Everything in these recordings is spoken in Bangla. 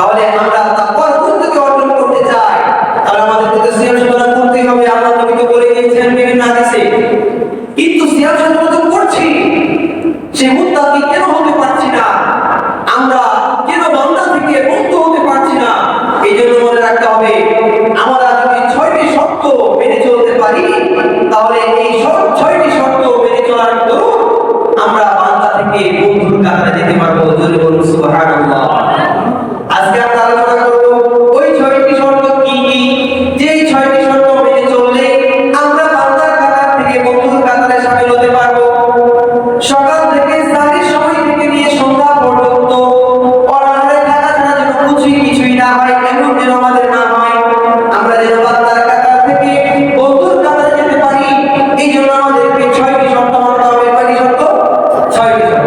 তাহলে আমরা তাকওয়ার গুণ যদি অর্জন করতে চাই তাহলে আমাদেরকে সিয়াম সাধনা করতেই হবে। আল্লাহ নবী তো বলে গিয়েছেন বিভিন্ন হাদিসে। কিন্তু সিয়াম সাধনা তো করছি, সে মুত্তাকি কেন হতে পারছি না? আমরা কেন বান্দা থেকে মুক্ত হতে পারছি না? এই জন্য মনে রাখতে হবে, আমরা যদি 6টি শর্ত মেনে চলতে পারি তাহলে এই 6টি শর্ত মেনে চলার দরুন আমরা বান্দা থেকে বন্ধুর কাতারে যেতে পারবো। জোরে বলুন সুবহানাল্লাহ। আজকে আমরা আলোচনা করব ওই 6টি শর্ত কি কি, যেই 6টি শর্ত মেনে চললে আমরা বান্দার কাতার থেকে বন্ধুর কাতারে শামিল হতে পারবো। সকাল থেকে সারির সময় থেকে নিয়ে সন্ধ্যা পর্যন্ত অনাহারে থাকা ছাড়া যেন কিছুই না হয়, এমন যেন আমাদের না হয়। আমরা যেন বান্দার কাতার থেকে বন্ধুর কাতারে যেতে পারি, এই জন্য আমাদেরকে 6টি শর্ত মানতে হবে। কয়টি শর্ত? 6টি শর্ত।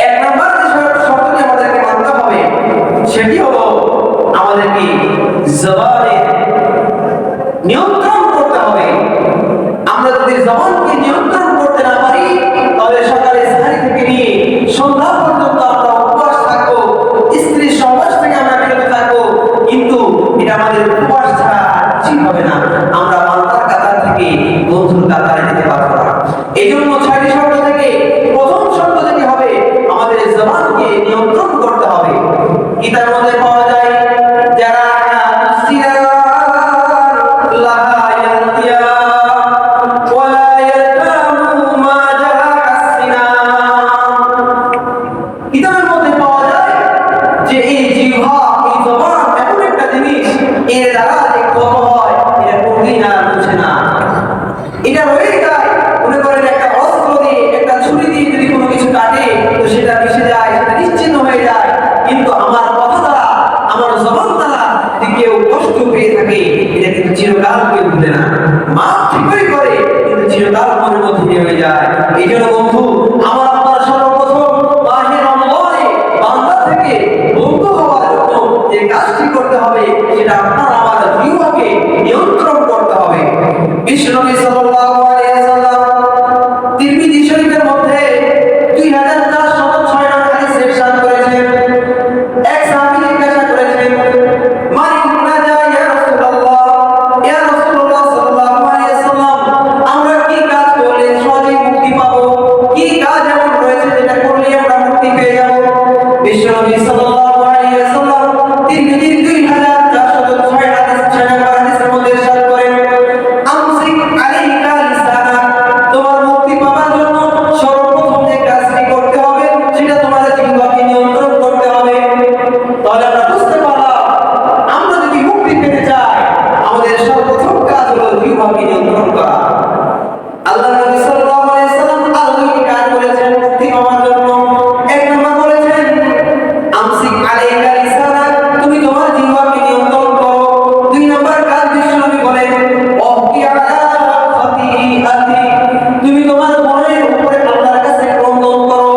এক নম্বর যে শর্তটি আমাদেরকে মানতে হবে সেটি হলো আমাদেরকে জবানের নিয়ন্ত্রণ করতে হবে। আমরা যদি জবানকে নিয়ন্ত্রণ করতে না পারি তাহলে সকালে সারি থেকে নিয়ে সন্ধ্যা পর্যন্ত আমরা উপবাস থাকবো, স্ত্রীর সহবাস থেকে আমরা বিরত থাকবো, কিন্তু এটা আমাদের উপবাস ছাড়া ঠিক হবে না। আমরা বান্দার কাতার থেকে বন্ধুর কাতারে যেতে পারবো না। এই জন্য 6টি শর্ত থেকে প্রথম শর্ত যেটি হবে, আমাদের জবানকে নিয়ন্ত্রণ করতে হবে। গীতার মধ্যে পাওয়া যায়, যারা কিতাবের মধ্যে পাওয়া যায় যে এই জিহ্বা, এই জবান এমন একটা জিনিস, এর দ্বারা যে কত হয় এটা কোনদিন না বুঝে না। এটা রয়ে যায়, মনে করেন একটা অস্ত্র দিয়ে, একটা ছুরি দিয়ে যদি কোনো কিছু কাটে তো সেটা মিশে যায়, সেটা নিশ্চিহ্ন হয়ে যায়। কিন্তু আমার কথা দ্বারা, আমার জবান দ্বারা যদি কেউ কষ্ট পেয়ে থাকে এটা কিন্তু চিরকাল কেউ ভুলে না। মা ঠিকই করে কিন্তু চিরকাল মনের মধ্যে হয়ে যায়। এই জন্য বন্ধু, আমার আপনার সর্বপ্রথম বাহির রমজানে বান্দা থেকে বন্ধু হওয়ার জন্য যে কাজটি করতে হবে সেটা আপনার আমার জিহ্বাকে নিয়ন্ত্রণ করতে হবে। বিশ্বনবী সাল্লাল্লাহু আলাইহি ওয়াসাল্লাম তিরমিজি শরীফের মধ্যে 2406 নম্বর হাদিসে ইরশাদ করেছেন, এক সাহাবী জিজ্ঞাসা করেছেন, মান নাজা ইয়া রাসূলুল্লাহ, ইয়া রাসূলুল্লাহ সাল্লাল্লাহু আলাইহি ওয়াসাল্লাম, আমরা কি কাজ করলে সহজেই মুক্তি পাবো? কি কাজ এমন রয়েছে যেটা করলে আমরা মুক্তি পেয়ে যাব? বিশ্বনবী সাল্লাল্লাহু আলাইহি ওয়াসাল্লাম তিরমিজির 2406 হাদিস 6 নম্বর হাদিসের মধ্যে ইরশাদ করেন, আমসিক আলাইকা লিসানাক, তোমার মুক্তি পাওয়ার জন্য সর্বপ্রথম যে কাজটি করতে হবে সেটা তোমার জিহ্বাকে নিয়ন্ত্রণ করতে হবে। তাহলে আমরা বুঝতে পারলাম, আমরা যদি মুক্তি পেতে চাই আমাদের সর্বপ্রথম কাজ হলো জিহ্বাকে নিয়ন্ত্রণ করা। আল্লাহ নবী সাল্লাল্লাহু আলাইহি ওয়াসাল্লাম আরো দুটি কাজ বলেছেন মুক্তি পাওয়ার জন্য। এক নম্বর বলেছেন, আমসিক আলাইকা লিসানাক, তুমি তোমার জিহ্বাকে নিয়ন্ত্রণ করো। 2 নম্বর কাজ বিশ্বনবী বলেন, ওয়াকি আলা খাতিআতি, তুমি তোমার মনের উপরে আল্লাহর কাছে ক্রন্দন করো।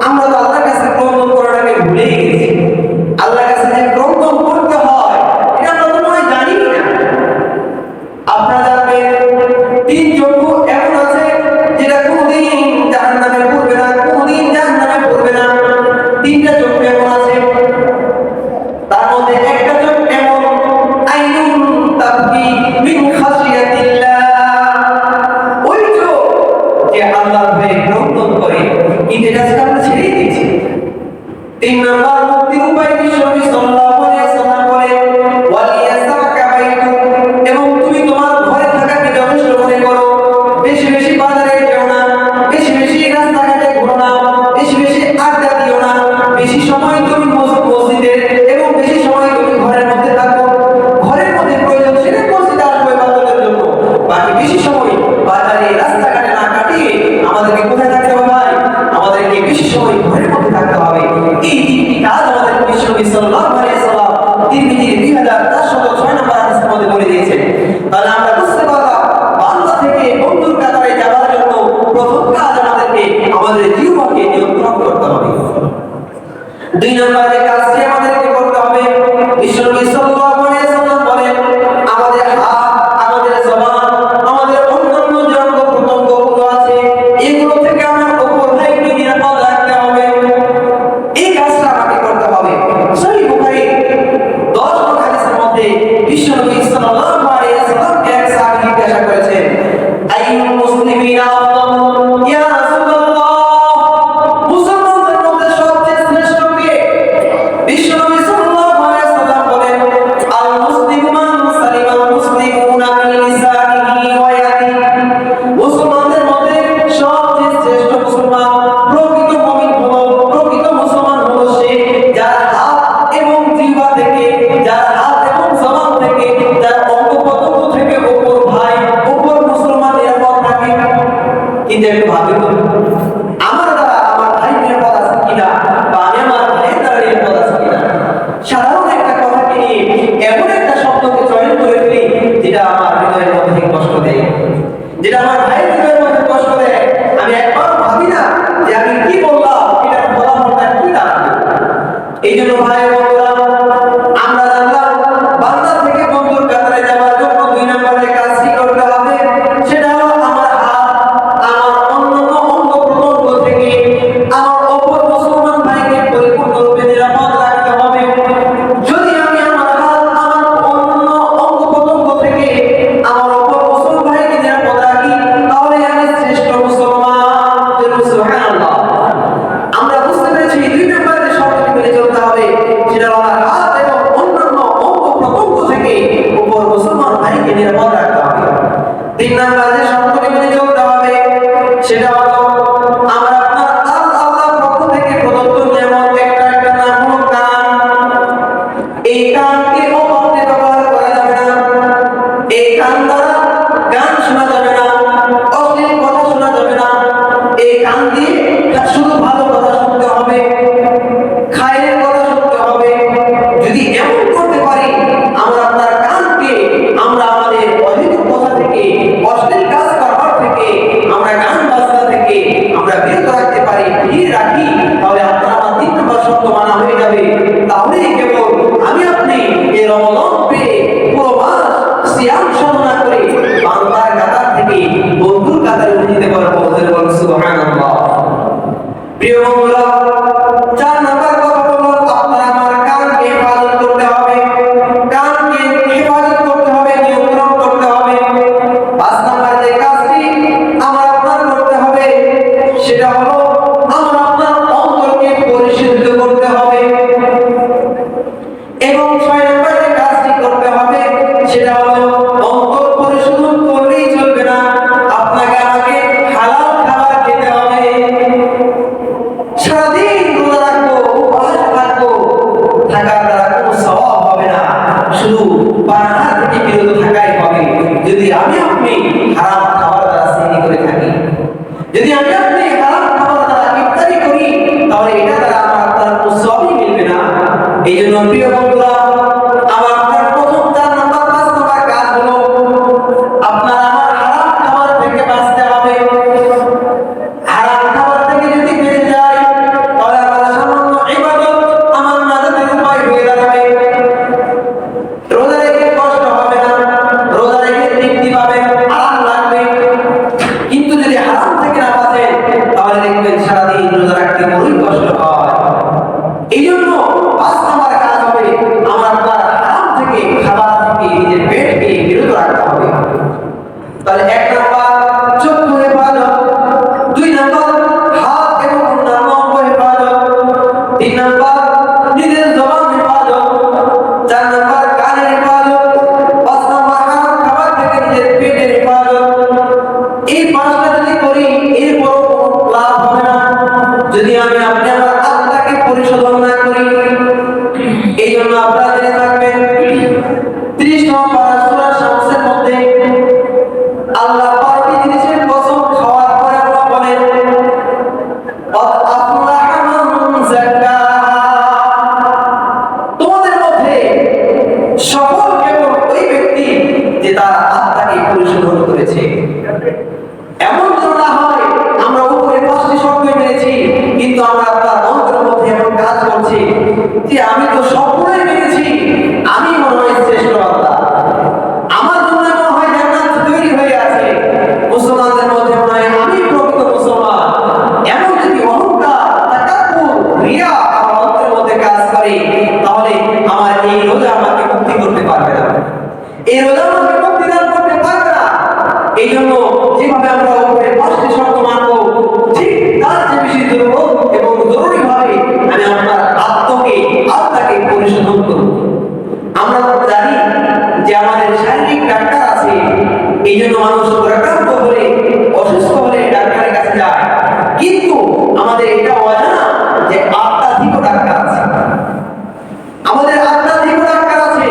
আমরা তো আল্লাহর কাছে ক্রন্দন করাটাকে ভুলে গেছি। আল্লাহর কাছে যে ক্রন্দন করতে হয় এটা আমরা তো মনে জানি না। আপনারা জানবেন 3 চক্ষু এমন আছে যেটা কোনোদিন জাহান্নামে পড়বে না, কোনোদিন জাহান্নামে পড়বে না। 3টা চক্ষু এমন আছে, তার মধ্যে একটা চোখ এমন, আইনুন তাবকি মিন খাশিয়াতিল্লাহ, ওই চোখ যে আল্লাহর ভয়ে ক্রন্দন করে, কিন্তু এটা আমরা ছেড়ে দিয়েছি। 3 নম্বর মুক্তির উপায় বিশ্বনবী সাল্লাল্লাহু আলাইহি ওয়াসাল্লাম বলেন, ওয়ালিয়াসাকা বাইতুক, এবং তুমি তোমার ঘরে থাকাকে যথেষ্ট মনে করো। বেশি বেশি বাজারে যেও না, বেশি বেশি রাস্তাঘাটে ঘুরো না, বেশি বেশি আড্ডা দিও না। বেশি সময় তুমি মসজিদে এবং বেশি সময় তুমি ঘরের মধ্যে থাকো। ঘরের মধ্যে প্রয়োজন সেটা মসজিদে আসবে ইবাদতের জন্য, বাকি বেশি সময় বাজারে রাস্তাঘাটে না কাটিয়ে আমাদেরকে কোথায় থাকতে হবে ভাই? আমাদেরকে বেশি সময় ঘরের মধ্যে থাকতে হবে। এই 3টি কাজ আমাদের বিশ্বনবী সাল্লাল্লাহু আলাইহি ওয়াসাল্লাম তিরমিজির 2406 নম্বর হাদিসের মধ্যে বলে দিয়েছেন। তাহলে আমরা বুঝতে পারলাম, বান্দা থেকে বন্ধুর কাতারে যাওয়ার জন্য প্রথম কাজ আমাদেরকে আমাদের জিহ্বাকে নিয়ন্ত্রণ করতে হবে। 2 নম্বর যে কাজটি আমাদেরকে করতে হবে, বিশ্বনবী সাল্লাল্লাহু আলাইহি ওয়াসাল্লাম বলেন, আমাদের হাত, আমাদের জবান, আমাদের অন্যান্য যে অঙ্গ প্রত্যঙ্গগুলো আছে এগুলো থেকে আমার উপর ভাইকে নিরাপদ রাখতে হবে। এই কাজটা আমাকে করতে হবে। প্রিয় বন্ধুরা, 4 নাম্বার কথা হলো আপনার আমার কানকে হেফাজত করতে হবে, কানকে হেফাজত করতে হবে, নিয়ন্ত্রণ করতে হবে। 5 নাম্বার যে কাজটি আমার আপনার করতে হবে সেটা হলো আমার আপনার অন্তরকে পরিশুদ্ধ করতে হবে। এবং 6 নাম্বার যে কাজটি করতে হবে সেটা হলো অন্তর পরিশোধন করলেই চলবে না, আপনাকে আমাকে হালাল খাবার খেতে হবে। সারাদিন রোজা রাখবো, উপবাস থাকবো, থাকার দ্বারা কোনো সওয়াব হবে না, শুধু পানাহার থেকে বিরত থাকাই হবে যদি আমি আপনি হারাম খাবার দ্বারা সেহরি করে থাকি। যদি আমি আপনি হারাম খাবার দ্বারা ইফতারি করি তাহলে এটা দ্বারা আমার আপনার কোনো সওয়াবই মিলবে না। এই জন্য প্রিয় বন্ধুরা, আমার আপনার প্রথম 4 নাম্বার 5 নাম্বার কাজ হলো আপনার আমার হারাম খাবার থেকে বাঁচতে হবে। হারাম খাবার থেকে যদি বেঁচে যাই তাহলে আমার সামান্য ইবাদত আমার নাজাতের উপায় হয়ে দাঁড়াবে। রোজা রেখে কষ্ট হবে না, রোজা রেখে তৃপ্তি পাবেন, আরাম লাগবে। কিন্তু যদি হারাম থেকে না বাঁচেন তাহলে দেখবেন সারাদিন রোজা রাখতে বড়ই কষ্ট হয়। এই জন্য 5 নাম্বার কাজ হবে আমার আপনার হারাম থেকে, খাবার থেকে নিজের পেটকে বিরত রাখতে হবে। তাহলে 1 নাম্বার চক্ষু হেফাজত, 2 নাম্বার হাত এবং অন্যান্য অঙ্গ হেফাজত, 3 নাম্বার নিজের জবান হেফাজত, 4 নাম্বার কানের হেফাজত, 5 নাম্বার হারাম খাবার থেকে নিজের পেটের হেফাজত। এই 5টা যদি করি এরপর কোনো লাভ হবে না যদি আমি আপনি আমার আত্মাকে পরিশোধন না করি। এই জন্য আপনারা জেনে থাকবেন 30 নম্বর সূরা শামসের মধ্যে আল্লাহ পাঁচটি জিনিসের কসম খাওয়ার পরে আল্লাহ বলেন কদ আফলাহা মান যাক্কাহা, তোমাদের মধ্যে সফল কেবল ওই ব্যক্তি যে তার আত্মাকে পরিশোধন করেছে। এমন যেন না হয় আমরা উপরে 5টি শর্ত মেনেছি কিন্তু আমরা আপনার অন্তরের মধ্যে এমন কাজ করছি যে আমি তো সবগুলোই মেনেছি, আমি মনে হয় শ্রেষ্ঠ আল্লাহ, আমার জন্য মনে হয় জান্নাত তৈরি হয়ে আছে, মুসলমানদের মধ্যে মনে হয় আমি প্রকৃত মুসলমান। এমন যদি অহংকার, তাকাব্বুর, রিয়া আমার অন্তরের মধ্যে কাজ করে তাহলে আমার এই রোজা আমাকে মুক্তি করতে পারবে না, এই রোজা আমাকে মুক্তি দান করতে পারবে না। এই জন্য যেভাবে আমরা উপরে 5টি শর্ত মানবো ঠিক তার চেয়ে বেশি দুর্বল এবং জরুরি ভাবে আমি আপনার আত্মাকে পরিশোধন করব। আমরা জানি যে আমাদের শারীরিক ডাক্তার আছে, এই জন্য মানুষ আক্রান্ত হলে, অসুস্থ হলে ডাক্তারের কাছে যায়, কিন্তু আমাদের এটা অজানা যে আত্মাধিক ডাক্তার আছে। আমাদের আত্মাধিক ডাক্তার আছে।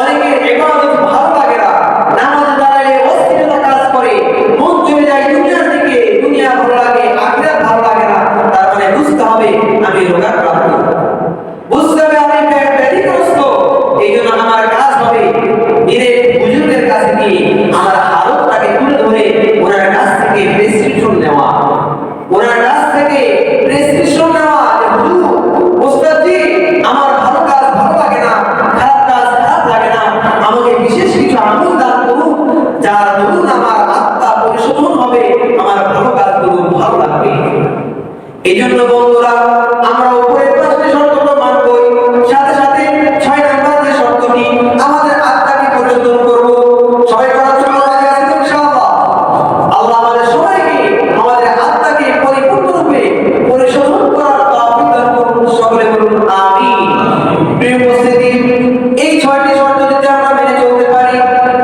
অনেকের ইবাদত ভালো লাগে না, নামাজে দাঁড়ালে অস্থিরতা কাজ করে, মন চলে যায় দুনিয়ার দিকে, দুনিয়া ভালো লাগে, আখিরাত ভালো লাগে না। তার মানে বুঝতে হবে আমি রোগাক্রান্ত, বুঝতে হবে আমি ব্যাধিগ্রস্ত। এই জন্য আমার কাজ হবে নিজের বুজুর্গের কাছে গিয়ে আমার হালতটাকে তুলে ধরে ওনার কাছ থেকে প্রেসক্রিপশন নেওয়া, ওনার কাছ থেকে প্রেসক্রিপশন নেওয়া যে হুজুর, ওস্তাদজি আমার ভালো কাজ ভালো লাগে না, খারাপ কাজ খারাপ লাগে না, আমাকে বিশেষ কিছু আমল দান করুন যার দরুন আমার আত্মা পরিশোধন হবে, আমার ভালো কাজগুলো ভালো লাগবে। এই জন্য বন্ধুরা আমরা উপরে 5টি শর্ত তো মানবই, সাথে সাথে 6 নাম্বার যে শর্তটি আমাদের আত্মাকে পরিশোধন করব। সবাই করার জন্য রাজি আছেন ইনশাআল্লাহ? আল্লাহ আমাদের সবাইকে আমাদের আত্মাকে পরিপূর্ণরূপে পরিশোধন করার তৌফিক দান করুন, সকলে বলুন আমিন। প্রিয় উপস্থিতি, এই 6টি শর্ত যদি আমরা মেনে চলতে পারি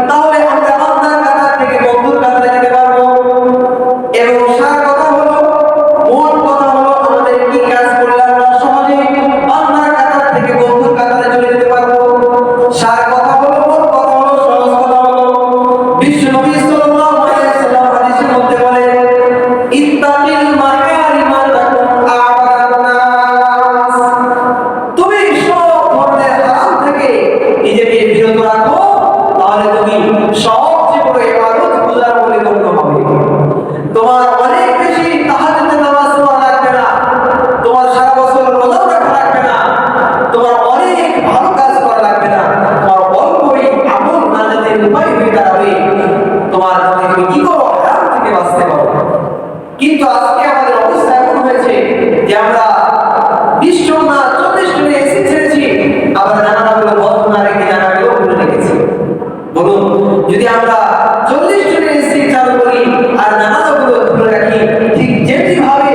তাহলে আমরা বান্দার কাতার থেকে বন্ধুর কাতারে যেতে পারবো। এবং সার কথা হলো, মূল কথা হলো আমাদের কি কাজ করলে যে আমরা 20 জন না 40 জনে এসি ছেড়েছি, আবার জানালাগুলো বন্ধ না রেখে জানালাগুলো খুলে রেখেছি। বলুন, যদি আমরা 40 জনের এসি চালু করি আর জানালাগুলো খুলে রাখি, ঠিক যেমনি ভাবে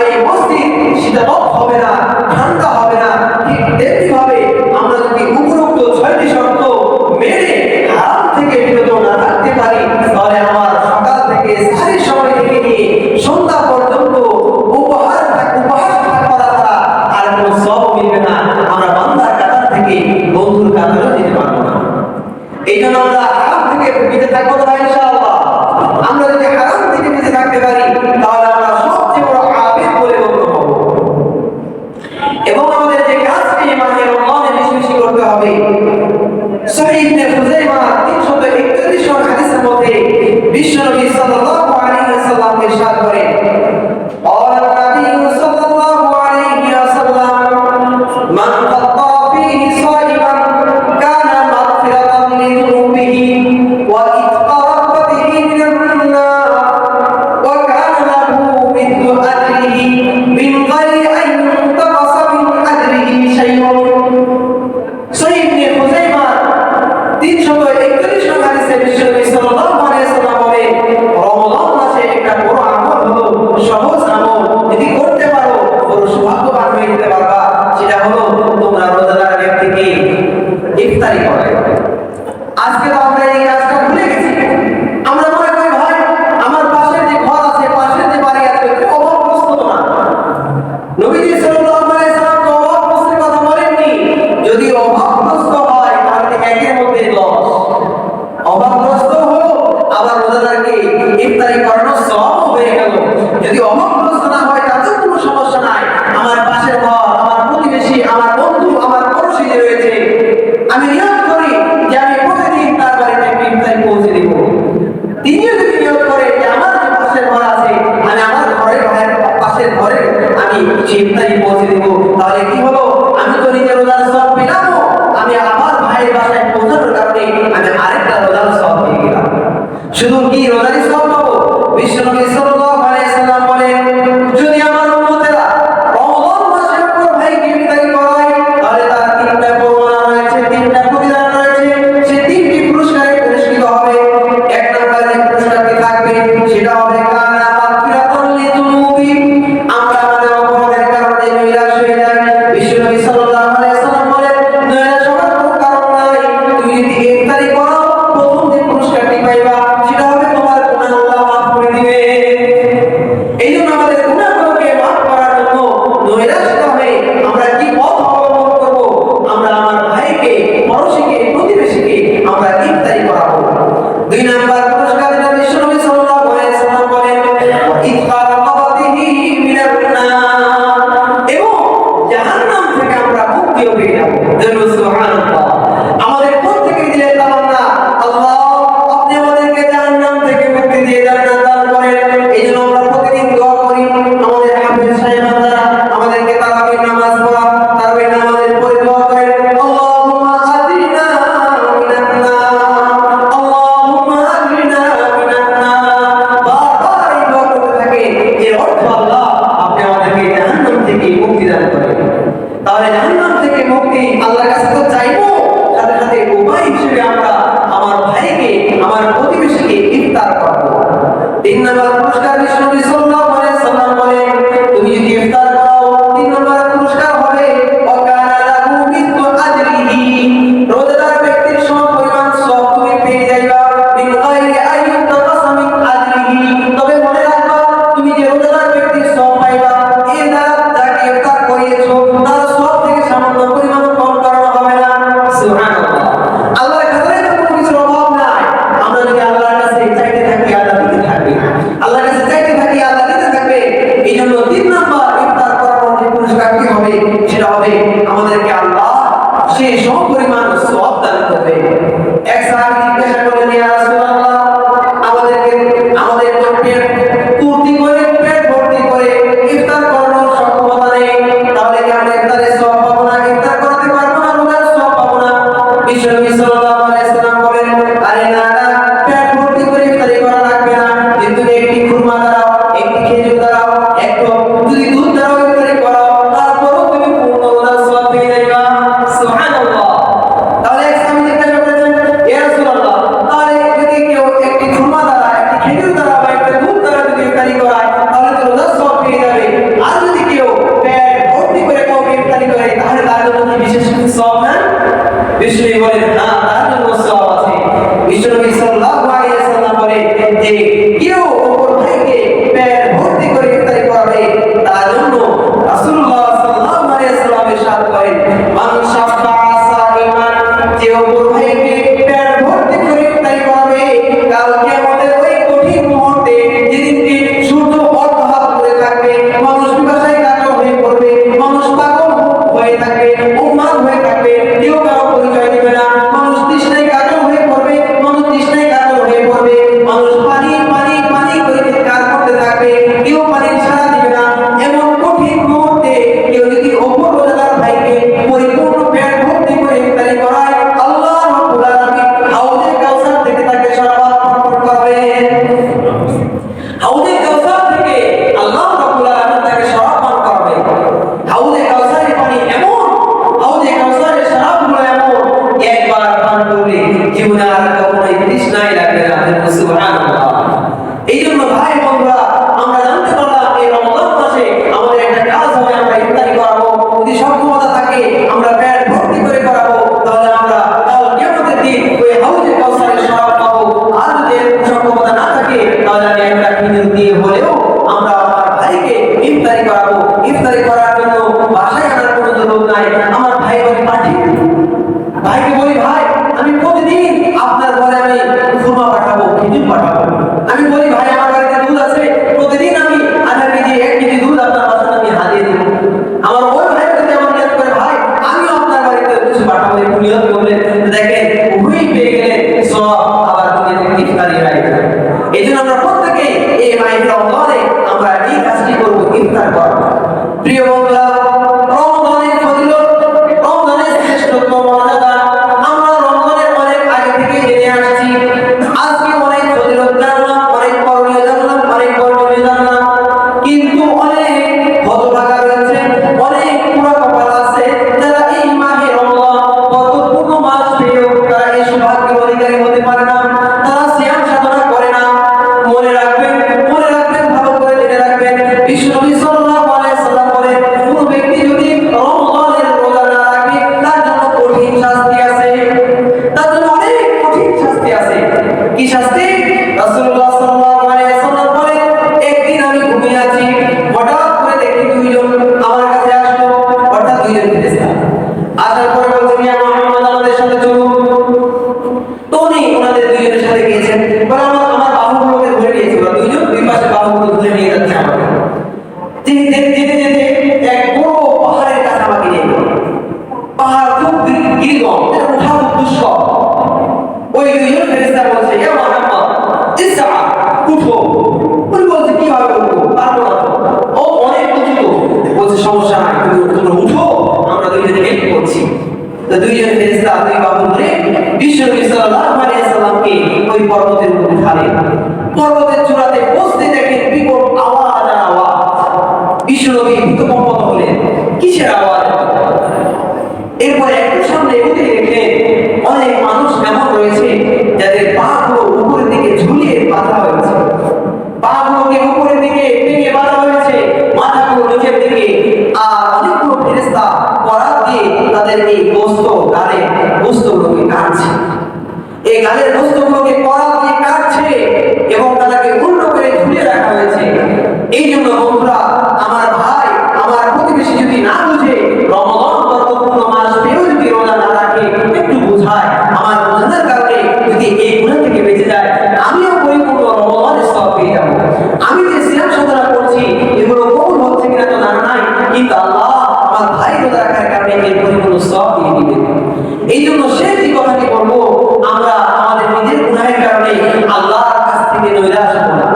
এই মসজিদ শীতল হবে না, ঠান্ডা হবে না, ঠিক তেমনি ভাবে আমরা যদি উপরোক্ত 6টি শর্ত মেনে হারাম থেকে বিরত না থাকতে পারি, তাহলে আমার সকাল থেকে সারি সময় থেকে নিয়ে সন্ধ্যা পর্যন্ত উপহাস করা ছাড়া আর কোনো সব মিলবে না। আমরা বান্দার কাতার থেকে বন্ধুর কাতারও যেতে পারবো না। এই জন্য আমরা হারাম থেকে বেঁচে থাকবো না ইনশাআল্লাহ। আমরা যদি হারাম থেকে বেঁচে থাকতে পারি, তাহলে আমরা সবচেয়ে বড় আবেদ বলে গণ্য হব। এবং আমাদের যে কাজটি মাহে রমজানে বেশি বেশি করতে হবে। সহিহ ইবনে খুজাইমা 341 নম্বর হাদিসের মধ্যে বিশ্বনবী সাল্লাল্লাহু আলাইহি ওয়াসাল্লাম ইরশাদ করেন, قال النبي صلى الله عليه وسلم من قضى فيه صائما كان مغفرة لذنوبه وإتق رقبته من النار وكان له مثل أجره من غير أن ينتقص من أجره شيء। সহিহ ইবনে খুজাইমা 341 নম্বর হাদিসে বিশ্বনবী সাল্লাল্লাহু আলাইহি ওয়াসাল্লাম বলেন, রমজান মাসে একটা বড় আমল হলো, সহজ আমল, যদি করতে পারো বড় সৌভাগ্যবান হয়ে যেতে পারবা। সেটা হলো তোমরা রোজাদার ব্যক্তিকে ইফতারি করাবে। আজকে তো আমরা এই কাজটা ভুলে গেছি। আমরা মনে করি ভাই আমার পাশের যে ঘর আছে, পাশের যে বাড়ি আছে, অভাবগ্রস্ত তো না। নবীজি সাল্লাল্লাহু আলাইহি ওয়াসাল্লাম তো অভাবগ্রস্তের কথা বলেননি। যদি অভাবগ্রস্ত হয় তাহলে একের মধ্যে 10। অভাবগ্রস্ত হলো আবার রোজাদারকে ইফতারি করানোর সওয়াব হয়ে গেল। যদি অভাবগ্রস্ত না হয় তাতেও কোনো সমস্যা নাই। আমার পাশের ঘর, আমার প্রতিবেশী, আমার বন্ধু, আমার পড়োশী যে রয়েছে, আমি নিয়ত করি যে আমি প্রতিদিন তার বাড়িতে ইফতারি পৌঁছে দিব। তিনিও যদি নিয়ত করে যে আমার যে পাশের ঘর আছে, আমি আমার ঘরের পাশের ঘরে আমি ইফতারি পৌঁছে দিব, তাহলে কি হলো? আমি তো নিজের রোজার সওয়াব পেলাম, আমি আমার ভাইয়ের বাসায় পৌঁছানোর কারণে আমি আরেকটা রোজার সওয়াব পেয়ে গেলাম। শুধু কি রোজারই সওয়াব পাবো? বিশ্বনবী সাল্লাল্লাহু আলাইহি ওয়াসাল্লাম বলেন, যদি আমার উম্মতেরা রমজান মাসের পর ভাইকে ইফতারি করায়, তাহলে তার 3টা পরোয়ানা রয়েছে, 3টা প্রতিদান রয়েছে। সে 3টি পুরস্কারে পুরস্কৃত হবে। এক নম্বরে যে পুরস্কারটি থাকবে সেটা হবে কানা মাগফিরাতুন লিযুনুবি। আমরা আমাদের অপরাধের কারণে নৈরাশ হয়ে যাই। বিশ্বনবী সাল্লাল্লাহু আলাইহি ওয়াসাল্লাম বলেন, নৈরাশ হওয়ার কোনো কারণ নাই। তুমি যদি ইফতারি করো, প্রথম যে পুরস্কারটি পাইবা সেটা হবে তোমার গুনাহ আল্লাহ মাফ করে দিবে। এই জন্য আমাদের গুনাহগুলোকে মাফ করার জন্য নৈরাশ না হয়ে আমরা কি পথ অবলম্বন করব? আমরা আমার ভাইকে, পড়োশীকে, প্রতিবেশীকে আমরা ইফতারি করাবো। 2 নাম্বার পুরস্কার যেটা বিশ্বনবী সাল্লাল্লাহু আলাইহি ওয়াসাল্লাম বলেন, ইতকা রাকাবাতিহি মিনান নার। এবং জাহান্নাম থেকে আমরা মুক্তিও পেয়ে যাব। সুবহানাল্লাহ। আমাদের প্রত্যেকের দিলে তামান্না, আল্লাহ আপনি আমাদেরকে জাহান্নাম থেকে মুক্তি দিয়ে জান্নাত দান করেন। এইজন্য আমরা প্রতিদিন দোয়া করি। আমাদের হাফেজ সাহেবানরা আমাদেরকে তারাবির নামাজ পড়া, তারাবির নামাজের পরে দোয়া করেন, আল্লাহুম্মা আজরিনা মিনান নার, আল্লাহুম্মা আজরিনা মিনান নার। বারবার এই দোয়া করতে থাকে। এর অর্থ আল্লাহ আপনি আমাদেরকে জাহান্নাম থেকে মুক্তি দান করেন। তাহলে জাহান্নাম থেকে মুক্তি আল্লাহর কাছে তো চাইবো, সাথে সাথে উপায় হিসেবে আমরা আমার ভাইকে, আমার প্রতিবেশীকে ইফতার করবো। 3 নম্বর পুরস্কার বিশ্বনবী সাল্লাল্লাহু আলাইহি ওয়াসাল্লাম বলেন, তুমি যদি ইফতার করো, 3 নম্বর পুরস্কার হবে ওয়াকানা লাহু মিথলু আজরিহি। রোজাদার ব্যক্তির সমপরিমাণ সওয়াব তুমি পেয়ে যাইবা, মিন গায়রি আন ইউনতাকাসা মিন আজরিহি। তবে মনে রাখবা, তুমি যে রোজাদার ব্যক্তির সওয়াব পাইবা, এর দ্বারা যাকে ইফতার করিয়েছো তার সওয়াব থেকে সামান্য পরিমাণ কম করানো হবে না। সুবহানাল্লাহ। আল্লাহর কাছে তো কোনো কিছুর অভাব নাই। আমরা যদি আল্লাহর কাছে চাইতে থাকি, আল্লাহ দিতে থাকবে। আল্লাহর কাছে চাইতে থাকি, আল্লাহ দিতে থাকবে। এই জন্য 3 নাম্বার ইফতার করার যে পুরস্কার কি হবে সেটা হবে আমাদেরকে আল্লাহ সেই সমপরিমাণ সওয়াব দান করবে। এক সাহাবী জিজ্ঞাসা করলেন, ইয়া রাসূলুল্লাহ, আমাদের তো পেট পূর্তি করে, পেট ভর্তি করে ইফতার করানোর সক্ষমতা নেই, তাহলে কি আমরা ইফতারের সওয়াব পাবো না? ইফতার করতে পারবো না, রোজার সওয়াব পাবো না? বিশ্বনবী সাল্লাল্লাহু আলাইহি ওয়াসাল্লাম বলেন, আরে না না, পেট ভর্তি করে ইফতারি করা লাগবে না। কিন্তু একটি খুরমা দাও, একটি খেজুর দাও, একটু যদি দুধ দাও ইফতারি ইফতারি করার জন্য বাসায় আনার কোনো জরুরত নাই, আমার ভাই বাড়ি পাঠিয়ে দিই। ভাইকে বলি, ভাই আমি প্রতিদিন আপনার ঘরে আমি খুরমা পাঠাবো, খেজুর পাঠাবো। আমি বলি, ভাই আমার বাড়িতে দুধ আছে, প্রতিদিন আমি আধা কেজি 1 কেজি দুধ আপনার বাসায় আমি হারিয়ে দিব। আমার ওই ভাই যদি আমার নিয়ত করে, ভাই আমিও আপনার বাড়িতে কিছু পাঠাবো, একটু নিয়ত করলেন, দেখেন উভয়ই পেয়ে গেলেন সওয়াব, আবার দুনিয়া থেকে ইফতারি রায়। এই জন্য আমরা প্রত্যেকে এই মাহে রমজানে আমরা এই কাজটি করবো, ইফতার করবো। প্রিয় বন্ধুরা, রমজানের ফজিলত, রমজানের শ্রেষ্ঠত্ব, মর্যাদা আমরা রমজানের অনেক আগে থেকে জেনে আসছি। আজকে অনেক ফজিলত জানলাম, অনেক করণীয় জানলাম, অনেক করণীয় জানলাম, কিন্তু অনেক হতভাগা রয়েছে, অনেক পুরা কপাল আছে যারা এই মাহে রমজান পূর্ণ মাস পেয়েও তারা এই সৌভাগ্যের অধিকারী হতে পারে না, তারা সিয়াম সাধনা করে না। মনে রাখবেন, মনে রাখবেন, ভালো করে জেনে রাখবেন, বিশ্বনবী সাল্লাল্লাহু আলাইহি ওয়াসাল্লাম বলেন, কোন ব্যক্তি যদি রমজানের রোজা না রাখে তার জন্য কঠিন শাস্তি আছে, তার জন্য অনেক কঠিন শাস্তি আছে। কি শাস্তি? রাসূলুল্লাহ সাল্লাল্লাহু আলাইহি ওয়াসাল্লাম বলেন, একদিন আমি ঘুমিয়ে আছি, হঠাৎ করে দেখি দুইজন আমার কাছে আসলো, অর্থাৎ দুইজন ফেরেশতা আসার পরে বলছে, ইয়া মুহাম্মদ আমাদের সাথে চলুন। তো উনি ওনাদের দুইজনের সাথে গিয়েছেন, বলে আমার বাহুগুলোকে ধরে নিয়েছে, ওরা দুইজন দুই পাশে বাহুগুলো ধরে নিয়ে যাচ্ছে আমাকে। যেতে যেতে যেতে এক বড় পাহাড়ের কাছে আমাকে নিয়ে গেল। পাহাড় খুব গিরিগম, এটা ওঠা খুব দুষ্কর। ওই দুইজন ফেরেশতা বলছে, ইয়া মুহাম্মদ ইসা, উঠো। উনি বলছে, কিভাবে উঠবো, পারবো না তো, ও অনেক উঁচু তো। বলছে, সমস্যা নাই, তোমরা উঠো, আমরা দুইজনে হেল্প করছি। তো দুইজন ফেরেশতা দুই বাহু ধরে বিশ্বনবী সাল্লাল্লাহু আলাইহি ওয়াসাল্লামকে ওই পর্বতের উপরে উঠালেন। পর্বতের চূড়াতে পৌঁছতে দেখেন বিকট আওয়াজ আর আওয়াজ। বিশ্বনবী ভীতকম্পিত হলেন, কিসের আওয়াজ? এরপরে একটু সামনে এগোতে দেখলেন অনেক মানুষ এমন রয়েছে যাদের পাগুলো উপরের দিকে ঝুলিয়ে বাঁধা হয়েছে, পাগুলোকে উপরের দিকে টেনে বাঁধা হয়েছে, মাথাগুলো নিচের দিকে, আর অনেকগুলো ফেরেশতা করাত দিয়ে তাদের এই গোস্ত, গালের গোস্তগুলোকে কাটছে। এই গালের গোস্তগুলোকে করাত দিয়ে কাটছে এবং তাদেরকে উল্টো করে ঝুলিয়ে রাখা হয়েছে। এই জন্য বন্ধুরা, আমার ভাই, আমার প্রতিবেশী যদি না বুঝে রমজান পূর্ণ মাস পেয়েও যদি রোজা না রাখে, একটু বোঝায়, আমার বোঝানোর কারণে যদি এই গুনাহ থেকে বেঁচে যায়, আমিও পরিপূর্ণ রমজানের সওয়াব পেয়ে যাবো। আমি যে সিয়াম সাধনা করছি এগুলো কবুল হচ্ছে কিনা তো জানা নাই, কিন্তু আল্লাহ আমার ভাই রোজা রাখার কারণে এই পরিপূর্ণ সওয়াব দিয়ে দিবেন। এই জন্য সে যে কথাটি বলবো, আমরা আমাদের নিজের গুনাহের কারণে আল্লাহর কাছ থেকে নৈরাশ হবো না।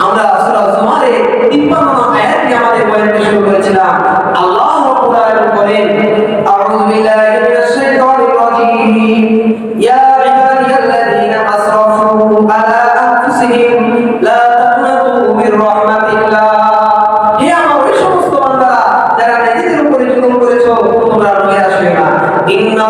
আমরা সূরা জুমারে 53 আয়াত দিয়ে আমাদের বয়ানটি শুরু করেছিলাম। আল্লাহ রাব্বুল আলামিন বলেন, আউযু বিল্লাহি মিনাশ শাইতানির রাজীম, ইয়া ইবাদিয়াল্লাযীনা আসরাফু আলা আনফুসিহিম লা তাকনাতু মির রাহমাতিল্লাহ। হে আমার ওই সমস্ত বান্দারা যারা নিজেদের উপরে জুলুম করেছো, তোমরা নৈরাশ হয়ো না। ইন্না